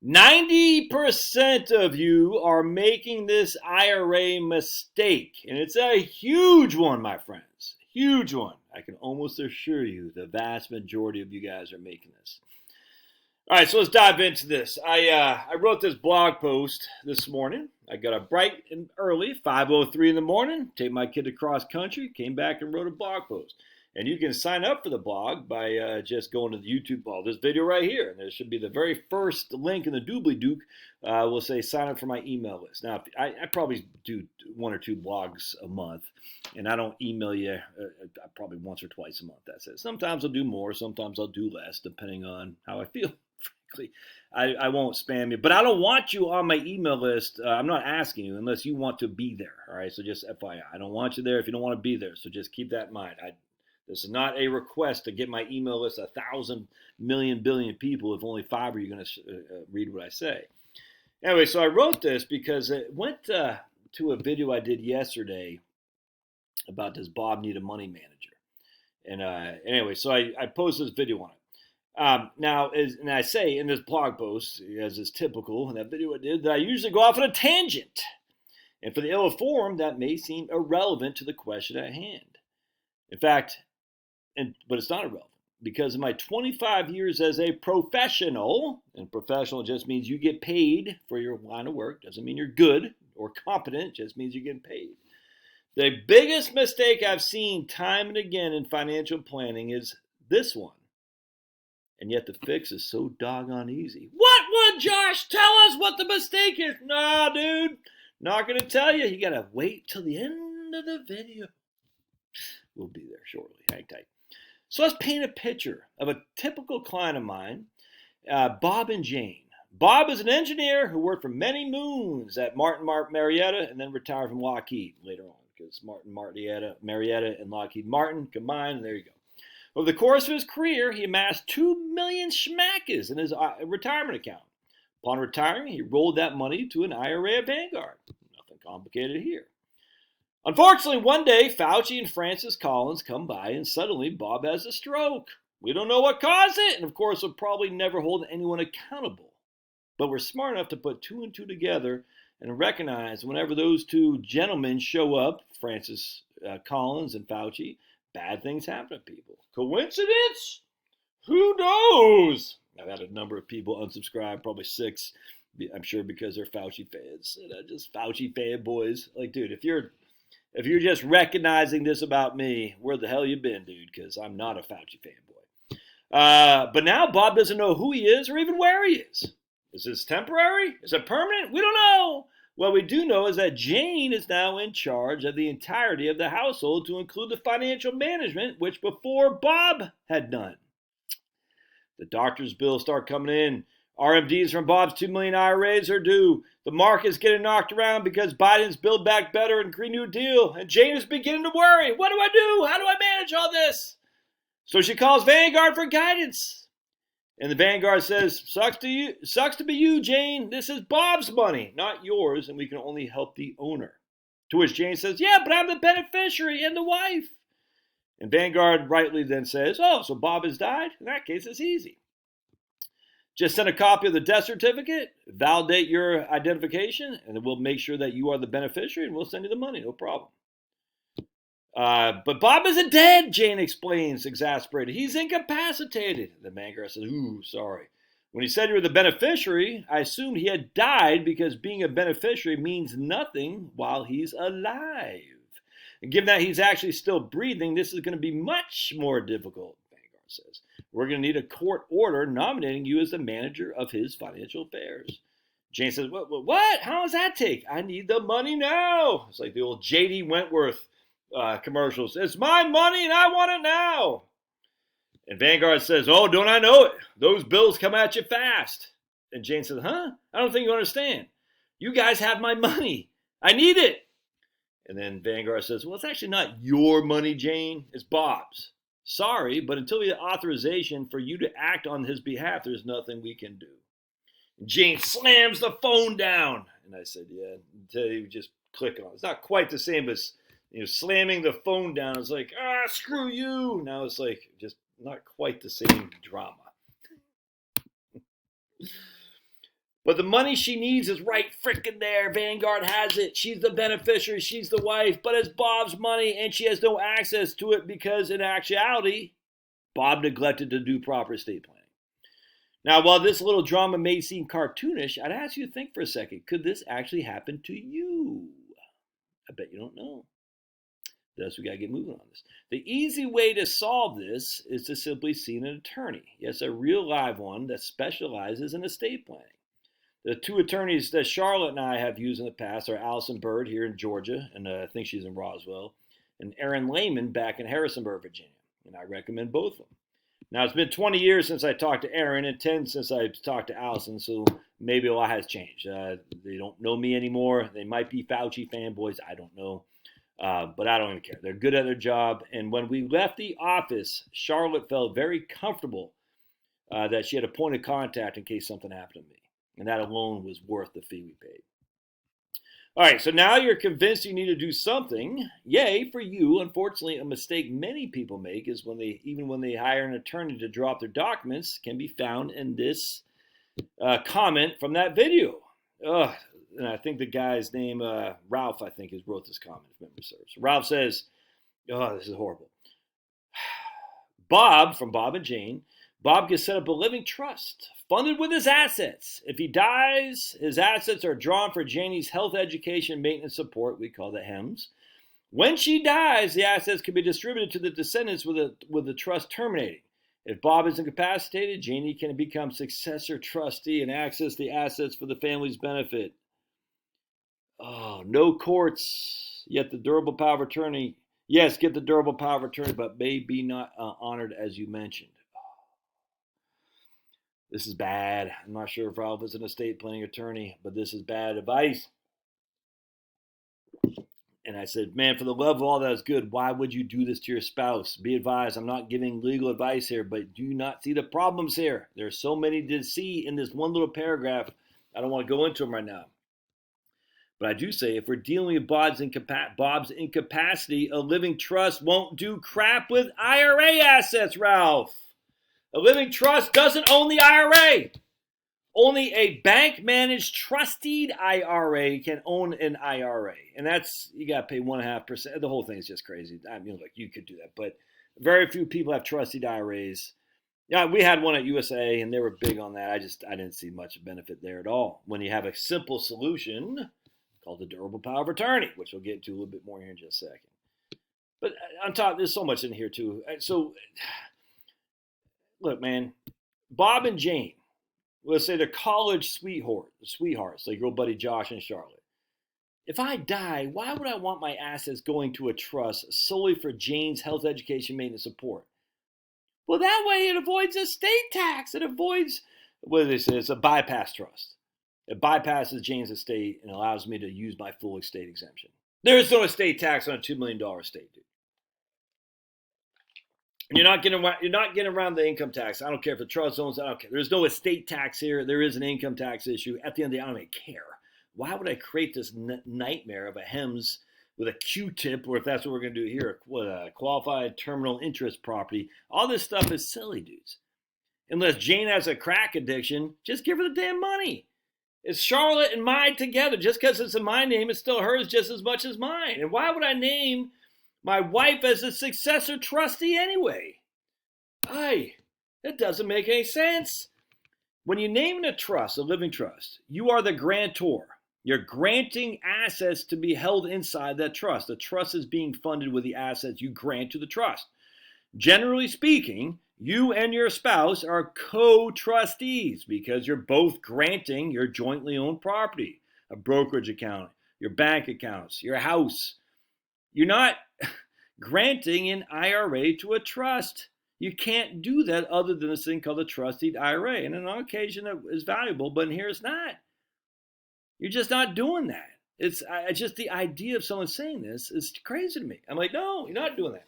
90% of you are making this IRA mistake, and it's a huge one, my friends. Huge one. I can almost assure you the vast majority of you guys are making this. All right, so let's dive into this. I wrote this blog post this morning. I got up bright and early, 5:03 in the morning, take my kid to cross country, came back and wrote a blog post. And you can sign up for the blog by just going to the YouTube, this video right here. And there should be the very first link in the doobly-dook will say sign up for my email list. Now, I probably do 1 or 2 blogs a month, and I don't email you probably once or twice a month. That's it. Sometimes I'll do more, sometimes I'll do less, depending on how I feel. Frankly, I won't spam you, but I don't want you on my email list. I'm not asking you unless you want to be there. All right, so just FYI, I don't want you there if you don't want to be there. So just keep that in mind. This is not a request to get my email list 1,000 million billion people if only 5 are you going to read what I say. Anyway, so I wrote this because it went to a video I did yesterday about does Bob need a money manager? And anyway, so I posted this video on it. Now, and I say in this blog post, as is typical in that video I did, that I usually go off on a tangent. And for the ill-informed, that may seem irrelevant to the question at hand. In fact, but it's not irrelevant because in my 25 years as a professional, and professional just means you get paid for your line of work, doesn't mean you're good or competent, just means you're getting paid. The biggest mistake I've seen time and again in financial planning is this one. And yet the fix is so doggone easy. What would Josh tell us what the mistake is? Nah, dude, not going to tell you. You got to wait till the end of the video. We'll be there shortly. Hang tight. So let's paint a picture of a typical client of mine, Bob and Jane. Bob is an engineer who worked for many moons at Martin Marietta and then retired from Lockheed later on because Martin Marietta and Lockheed Martin combined, and there you go. Over the course of his career, he amassed 2 million schmackes in his retirement account. Upon retiring, he rolled that money to an IRA at Vanguard. Nothing complicated here. Unfortunately, one day, Fauci and Francis Collins come by, and suddenly Bob has a stroke. We don't know what caused it, and of course, we'll probably never hold anyone accountable. But we're smart enough to put 2 and 2 together and recognize whenever those 2 gentlemen show up, Francis Collins and Fauci, bad things happen to people. Coincidence? Who knows? I've had a number of people unsubscribe, probably 6, I'm sure because they're Fauci fans. Just Fauci fanboys. Like, dude, if you're just recognizing this about me, where the hell you been, dude? Because I'm not a Fauci fanboy. But now Bob doesn't know who he is or even where he is. Is this temporary? Is it permanent? We don't know. What we do know is that Jane is now in charge of the entirety of the household to include the financial management, which before Bob had done. The doctor's bills start coming in. RMDs from Bob's 2 million IRAs are due. The market's getting knocked around because Biden's Build Back Better and Green New Deal. And Jane is beginning to worry. What do I do? How do I manage all this? So she calls Vanguard for guidance. And the Vanguard says, sucks to be you, Jane. This is Bob's money, not yours, and we can only help the owner. To which Jane says, yeah, but I'm the beneficiary and the wife. And Vanguard rightly then says, oh, so Bob has died? In that case, it's easy. Just send a copy of the death certificate, validate your identification, and then we'll make sure that you are the beneficiary, and we'll send you the money, no problem. But Bob isn't dead, Jane explains, exasperated. He's incapacitated. The Vanguard says, ooh, sorry. When he said you were the beneficiary, I assumed he had died because being a beneficiary means nothing while he's alive. And given that he's actually still breathing, this is going to be much more difficult, Vanguard says. We're going to need a court order nominating you as the manager of his financial affairs. Jane says, what? How does that take? I need the money now. It's like the old J.D. Wentworth commercials. It's my money and I want it now. And Vanguard says, oh, don't I know it? Those bills come at you fast. And Jane says, huh? I don't think you understand. You guys have my money. I need it. And then Vanguard says, well, it's actually not your money, Jane. It's Bob's. Sorry, but until we get authorization for you to act on his behalf, there's nothing we can do. And Jane slams the phone down. And I said, yeah, until you just click on it. It's not quite the same as slamming the phone down. It's like, screw you. Now it's like just not quite the same drama. But the money she needs is right frickin' there. Vanguard has it. She's the beneficiary. She's the wife. But it's Bob's money, and she has no access to it because, in actuality, Bob neglected to do proper estate planning. Now, while this little drama may seem cartoonish, I'd ask you to think for a second. Could this actually happen to you? I bet you don't know. Thus, we got to get moving on this. The easy way to solve this is to simply see an attorney. Yes, a real live one that specializes in estate planning. The two attorneys that Charlotte and I have used in the past are Allison Bird here in Georgia, and I think she's in Roswell, and Erin Lehman back in Harrisonburg, Virginia. And I recommend both of them. Now, it's been 20 years since I talked to Erin and 10 since I talked to Allison, so maybe a lot has changed. They don't know me anymore. They might be Fauci fanboys. I don't know. But I don't even care. They're good at their job. And when we left the office, Charlotte felt very comfortable that she had a point of contact in case something happened to me. And that alone was worth the fee we paid. All right, so now you're convinced you need to do something. Yay for you. Unfortunately, a mistake many people make is when they hire an attorney to drop their documents can be found in this comment from that video. And I think the guy's name, Ralph, I think, wrote this comment, if memory serves. Ralph says, this is horrible. Bob, from Bob and Jane, Bob gets set up a living trust, funded with his assets. If he dies, his assets are drawn for Janie's health, education, maintenance support. We call that HEMS. When she dies, the assets can be distributed to the descendants with the trust terminating. If Bob is incapacitated, Janie can become successor trustee and access the assets for the family's benefit. Oh, no courts, yet the durable power of attorney. Yes, get the durable power of attorney, but may be not honored as you mentioned. This is bad. I'm not sure if Ralph is an estate planning attorney, but this is bad advice. And I said, man, for the love of all that is good, why would you do this to your spouse? Be advised, I'm not giving legal advice here, but do you not see the problems here? There's so many to see in this one little paragraph. I don't want to go into them right now. But I do say, if we're dealing with Bob's incapacity, a living trust won't do crap with IRA assets, Ralph. A living trust doesn't own the IRA. Only a bank-managed trusted IRA can own an IRA. And that's, you got to pay 1.5%. The whole thing is just crazy. I mean, look, you could do that. But very few people have trusted IRAs. Yeah, we had one at USA, and they were big on that. I didn't see much benefit there at all. When you have a simple solution called the durable power of attorney, which we'll get to a little bit more here in just a second. But on top, there's so much in here, too. So, look, man, Bob and Jane, let's say they're college sweethearts, like your buddy Josh and Charlotte. If I die, why would I want my assets going to a trust solely for Jane's health, education, maintenance, support? Well, that way it avoids estate tax. It avoids, what do they say? It's a bypass trust. It bypasses Jane's estate and allows me to use my full estate exemption. There is no estate tax on a $2 million estate, dude. And you're not getting around the income tax. I don't care if the trust owns it. I don't care. There's no estate tax here. There is an income tax issue. At the end of the day, I don't even care. Why would I create this nightmare of a HEMS with a Q-tip, or if that's what we're going to do here, a qualified terminal interest property? All this stuff is silly, dudes. Unless Jane has a crack addiction, just give her the damn money. It's Charlotte and mine together. Just because it's in my name, it's still hers just as much as mine. And why would I name my wife as a successor trustee anyway? That doesn't make any sense. When you name a trust, a living trust, you are the grantor. You're granting assets to be held inside that trust. The trust is being funded with the assets you grant to the trust. Generally speaking, you and your spouse are co-trustees because you're both granting your jointly owned property, a brokerage account, your bank accounts, your house. You're not granting an IRA to a trust. You can't do that other than this thing called a trusted IRA. And on occasion it is valuable, but in here it's not. You're just not doing that. It's just the idea of someone saying this is crazy to me. I'm like, no, you're not doing that.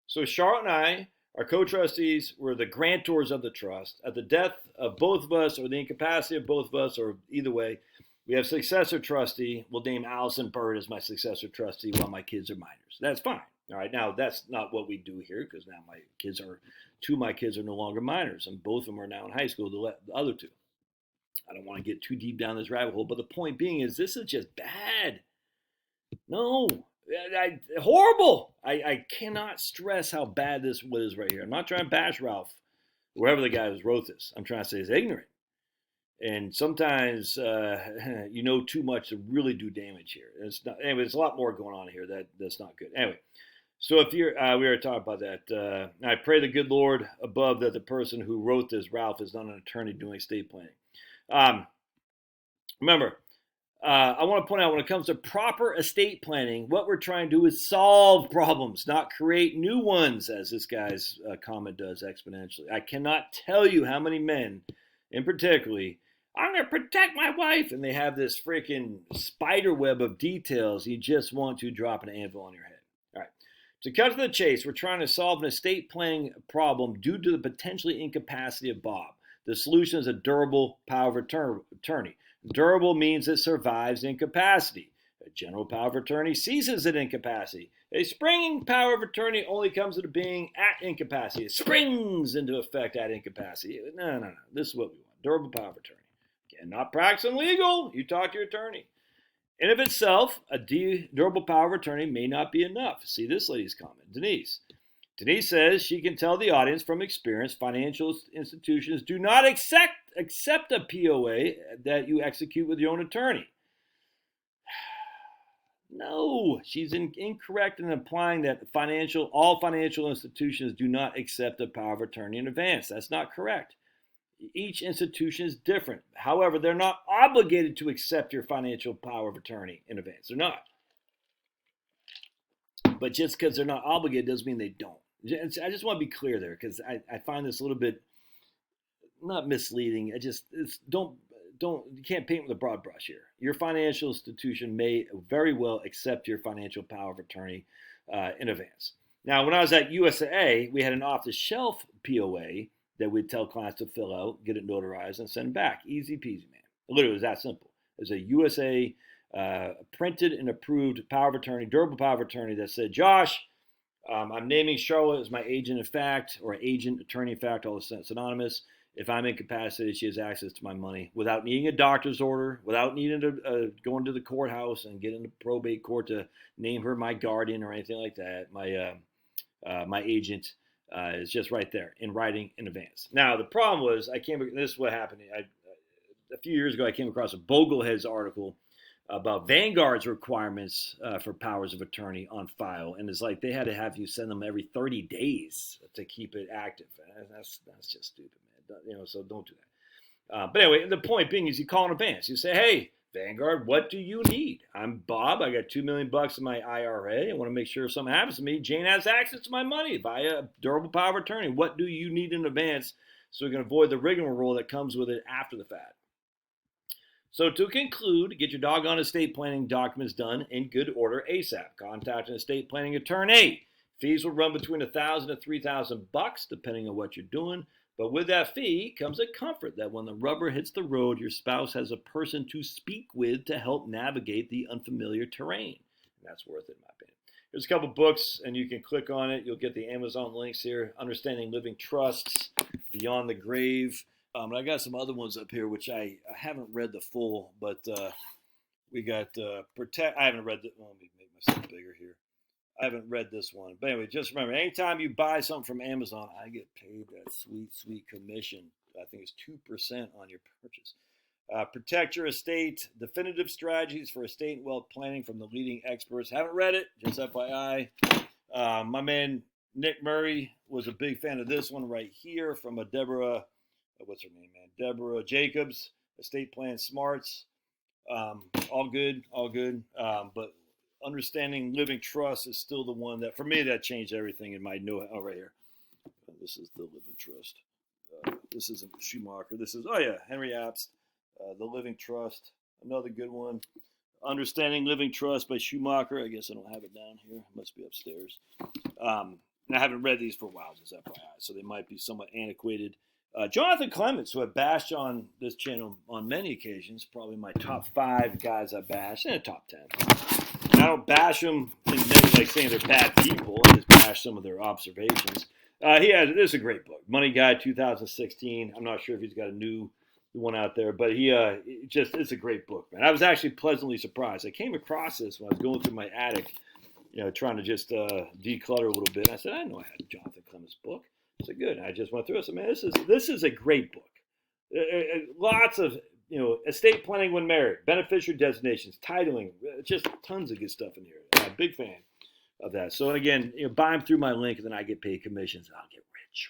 So Charlotte and I are co-trustees. We're the grantors of the trust. At the death of both of us or the incapacity of both of us, or either way, we have successor trustee. We'll name Allison Bird as my successor trustee while my kids are minors. That's fine. All right. Now, that's not what we do here because now two of my kids are no longer minors, and both of them are now in high school, the other two. I don't want to get too deep down this rabbit hole, but the point being is this is just bad. No, horrible. I cannot stress how bad this is right here. I'm not trying to bash Ralph, whoever the guy who wrote this. I'm trying to say he's ignorant. And sometimes you know too much to really do damage here. It's not, anyway, there's a lot more going on here that's not good. Anyway, so if you're, we already talked about that. I pray the good Lord above that the person who wrote this, Ralph, is not an attorney doing estate planning. Remember, I want to point out when it comes to proper estate planning, what we're trying to do is solve problems, not create new ones, as this guy's comment does exponentially. I cannot tell you how many men, in particularly, I'm going to protect my wife, and they have this freaking spider web of details. You just want to drop an anvil on your head. All right. To cut to the chase, we're trying to solve an estate planning problem due to the potentially incapacity of Bob. The solution is a durable power of attorney. Durable means it survives incapacity. A general power of attorney ceases at incapacity. A springing power of attorney only comes into being at incapacity. It springs into effect at incapacity. No. This is what we want. Durable power of attorney. Again, not practicing legal. You talk to your attorney. In of itself, a durable power of attorney may not be enough. See this lady's comment, Denise. Denise says she can tell the audience from experience financial institutions do not accept a POA that you execute with your own attorney. No, she's incorrect in implying that all financial institutions do not accept a power of attorney in advance. That's not correct. Each institution is different. However, they're not obligated to accept your financial power of attorney in advance. They're not. But just because they're not obligated doesn't mean they don't. I just want to be clear there because I find this a little bit not misleading. You can't paint with a broad brush here. Your financial institution may very well accept your financial power of attorney in advance. Now, when I was at USA, we had an off-the-shelf POA that we'd tell clients to fill out, get it notarized, and send back. Easy peasy, man. Literally, it was that simple. It was a USA printed and approved power of attorney, durable power of attorney that said, Josh, I'm naming Charlotte as my agent in fact, or agent, attorney in fact, all this synonymous. If I'm incapacitated, she has access to my money without needing a doctor's order, without needing to going to the courthouse and get into probate court to name her my guardian or anything like that. My agent is just right there in writing in advance. Now, the problem was this is what happened. A few years ago, I came across a Bogleheads article about Vanguard's requirements for powers of attorney on file, and it's like they had to have you send them every 30 days to keep it active. That's just stupid, man. So don't do that. But anyway, the point being is you call in advance. You say, hey, Vanguard, what do you need? I'm Bob. I got $2 million in my IRA. I want to make sure if something happens to me, Jane has access to my money via durable power of attorney. What do you need in advance so we can avoid the rigmarole that comes with it after the fact? So to conclude, get your doggone estate planning documents done in good order ASAP. Contact an estate planning attorney. Fees will run between $1,000 to $3,000 depending on what you're doing. But with that fee comes a comfort that when the rubber hits the road, your spouse has a person to speak with to help navigate the unfamiliar terrain. And that's worth it, in my opinion. There's a couple books, and you can click on it. You'll get the Amazon links here. Understanding Living Trusts, Beyond the Grave. I got some other ones up here, which I haven't read the full, but we got Protect. I haven't read let me make myself bigger here. I haven't read this one. But anyway, just remember, anytime you buy something from Amazon, I get paid that sweet, sweet commission. I think it's 2% on your purchase. Protect Your Estate, Definitive Strategies for Estate and Wealth Planning from the leading experts. Haven't read it, just FYI. My man Nick Murray was a big fan of this one right here from a Deborah, what's her name, man? Deborah Jacobs, Estate Plan Smarts. All good. But Understanding Living Trust is still the one that, for me, that changed everything in my know. Oh, right here. This is the Living Trust. This isn't Schumacher. This is, Henry Apps, The Living Trust. Another good one. Understanding Living Trust by Schumacher. I guess I don't have it down here. It must be upstairs. And I haven't read these for a while, just FYI, so they might be somewhat antiquated. Jonathan Clements, who I bashed on this channel on many occasions, probably my top 5 guys I bash, and a top 10. And I don't bash them in many, like saying they're bad people. I just bash some of their observations. This is a great book, Money Guide 2016. I'm not sure if he's got a new one out there. But he just, it's a great book, man. I was actually pleasantly surprised. I came across this when I was going through my attic, trying to just declutter a little bit. And I said, I know I had Jonathan Clement's book. I said, good. And I just went through it. I said, man, this is a great book. Lots of estate planning when married, beneficiary designations, titling, just tons of good stuff in here. I'm a big fan of that. So, and again, buy them through my link, and then I get paid commissions. I'll get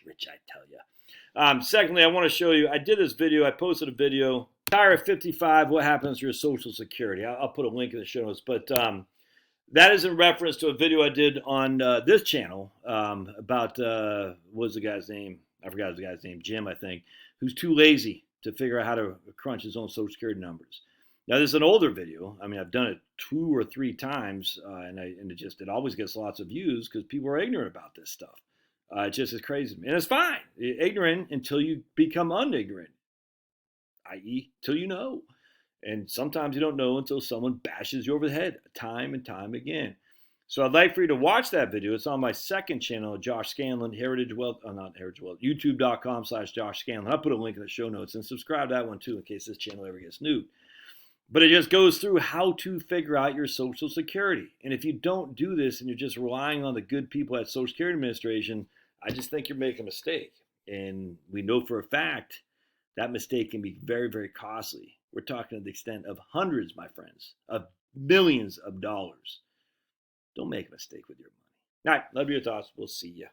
rich, I tell you. Secondly, I want to show you, I did this video, I posted a video, retire at 55, what happens to your Social Security? I'll put a link in the show notes, but that is in reference to a video I did on this channel about, what was the guy's name? I forgot the guy's name, Jim, I think, who's too lazy to figure out how to crunch his own Social Security numbers. Now, this is an older video. I mean, I've done it 2 or 3 times, and it always gets lots of views because people are ignorant about this stuff. It just is crazy to me. And it's fine. You're ignorant until you become unignorant, i.e., till you know. And sometimes you don't know until someone bashes you over the head time and time again. So I'd like for you to watch that video. It's on my second channel, Josh Scanlon, Heritage Wealth, not Heritage Wealth, youtube.com/Josh Scanlon. I'll put a link in the show notes, and subscribe to that one too in case this channel ever gets nuked. But it just goes through how to figure out your Social Security. And if you don't do this and you're just relying on the good people at Social Security Administration, I just think you're making a mistake. And we know for a fact that mistake can be very, very costly. We're talking to the extent of hundreds, my friends, of millions of dollars. Don't make a mistake with your money. All right, love your thoughts. We'll see you.